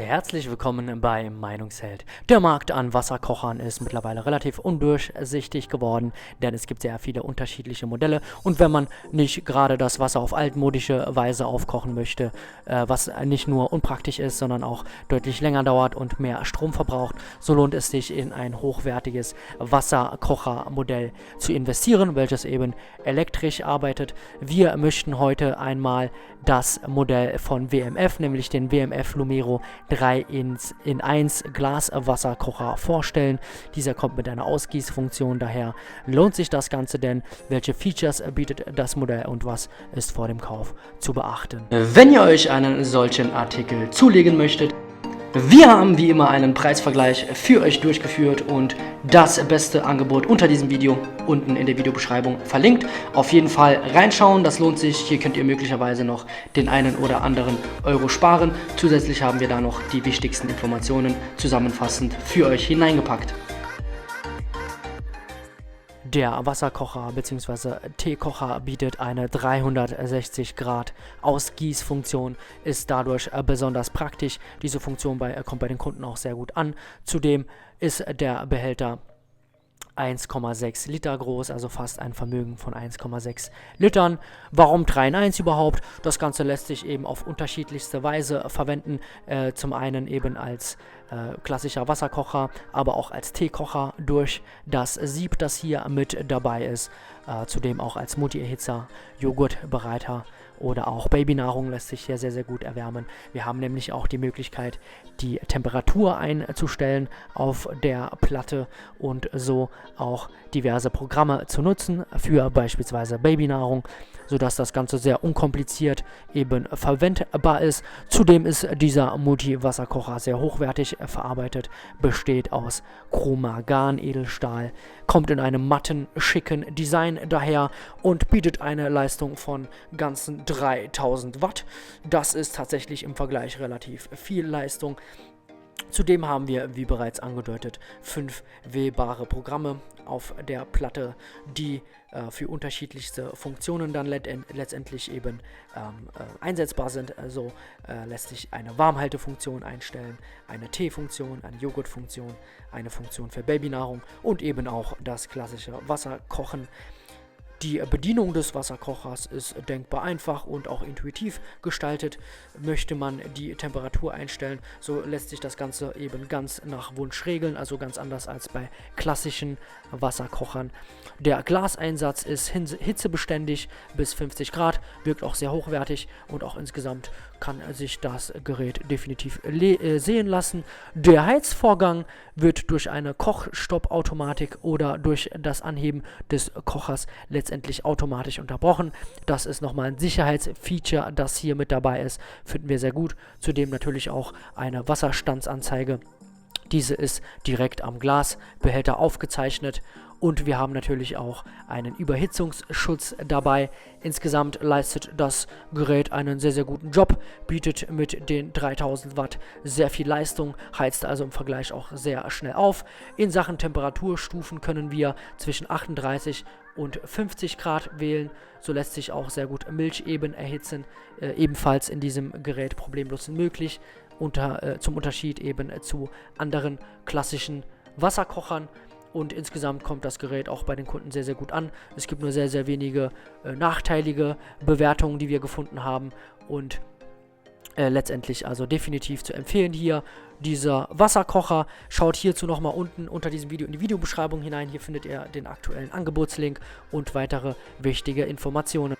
Herzlich willkommen bei Meinungsheld. Der Markt an Wasserkochern ist mittlerweile relativ undurchsichtig geworden, denn es gibt sehr viele unterschiedliche Modelle und wenn man nicht gerade das Wasser auf altmodische Weise aufkochen möchte, was nicht nur unpraktisch ist, sondern auch deutlich länger dauert und mehr Strom verbraucht, so lohnt es sich in ein hochwertiges Wasserkochermodell zu investieren, welches eben elektrisch arbeitet. Wir möchten heute einmal das Modell von WMF, nämlich den WMF Lumero 3 in 1 Glaswasserkocher vorstellen. Dieser kommt mit einer Ausgießfunktion, daher lohnt sich das Ganze denn. Welche Features bietet das Modell und was ist vor dem Kauf zu beachten? Wenn ihr euch einen solchen Artikel zulegen möchtet, wir haben wie immer einen Preisvergleich für euch durchgeführt und das beste Angebot unter diesem Video unten in der Videobeschreibung verlinkt. Auf jeden Fall reinschauen, das lohnt sich. Hier könnt ihr möglicherweise noch den einen oder anderen Euro sparen. Zusätzlich haben wir da noch die wichtigsten Informationen zusammenfassend für euch hineingepackt. Der Wasserkocher bzw. Teekocher bietet eine 360 Grad Ausgießfunktion, ist dadurch besonders praktisch. Diese Funktion kommt bei den Kunden auch sehr gut an. Zudem ist der Behälter 1,6 Liter groß, also fast ein Vermögen von 1,6 Litern. Warum 3 in 1 überhaupt? Das Ganze lässt sich eben auf unterschiedlichste Weise verwenden. Zum einen eben als klassischer Wasserkocher, aber auch als Teekocher durch das Sieb, das hier mit dabei ist. Zudem auch als Multi-Erhitzer, Joghurtbereiter oder auch Babynahrung lässt sich hier sehr, sehr gut erwärmen. Wir haben nämlich auch die Möglichkeit, die Temperatur einzustellen auf der Platte und so auch diverse Programme zu nutzen für beispielsweise Babynahrung, sodass das Ganze sehr unkompliziert eben verwendbar ist. Zudem ist dieser Multi-Wasserkocher sehr hochwertig verarbeitet, besteht aus Chromagan-Edelstahl, kommt in einem matten, schicken Design daher und bietet eine Leistung von ganzen 3000 Watt. Das ist tatsächlich im Vergleich relativ viel Leistung. Zudem haben wir, wie bereits angedeutet, 5 wählbare Programme auf der Platte, die für unterschiedlichste Funktionen dann letztendlich eben einsetzbar sind. Also lässt sich eine Warmhaltefunktion einstellen, eine Teefunktion, eine Joghurtfunktion, eine Funktion für Babynahrung und eben auch das klassische Wasserkochen. Die Bedienung des Wasserkochers ist denkbar einfach und auch intuitiv gestaltet. Möchte man die Temperatur einstellen, so lässt sich das Ganze eben ganz nach Wunsch regeln, also ganz anders als bei klassischen Wasserkochern. Der Glaseinsatz ist hitzebeständig bis 50 Grad, wirkt auch sehr hochwertig und auch insgesamt kann sich das Gerät definitiv sehen lassen. Der Heizvorgang wird durch eine Kochstoppautomatik oder durch das Anheben des Kochers letztendlich automatisch unterbrochen. Das ist nochmal ein Sicherheitsfeature, das hier mit dabei ist, finden wir sehr gut. Zudem natürlich auch eine Wasserstandsanzeige. Diese ist direkt am Glasbehälter aufgezeichnet. Und wir haben natürlich auch einen Überhitzungsschutz dabei. Insgesamt leistet das Gerät einen sehr, sehr guten Job, bietet mit den 3000 Watt sehr viel Leistung, heizt also im Vergleich auch sehr schnell auf. In Sachen Temperaturstufen können wir zwischen 38 und 50 Grad wählen. So lässt sich auch sehr gut Milch eben erhitzen, ebenfalls in diesem Gerät problemlos möglich, zum Unterschied eben zu anderen klassischen Wasserkochern. Und insgesamt kommt das Gerät auch bei den Kunden sehr, sehr gut an. Es gibt nur sehr, sehr wenige nachteilige Bewertungen, die wir gefunden haben. Und letztendlich also definitiv zu empfehlen hier dieser Wasserkocher. Schaut hierzu nochmal unten unter diesem Video in die Videobeschreibung hinein. Hier findet ihr den aktuellen Angebotslink und weitere wichtige Informationen.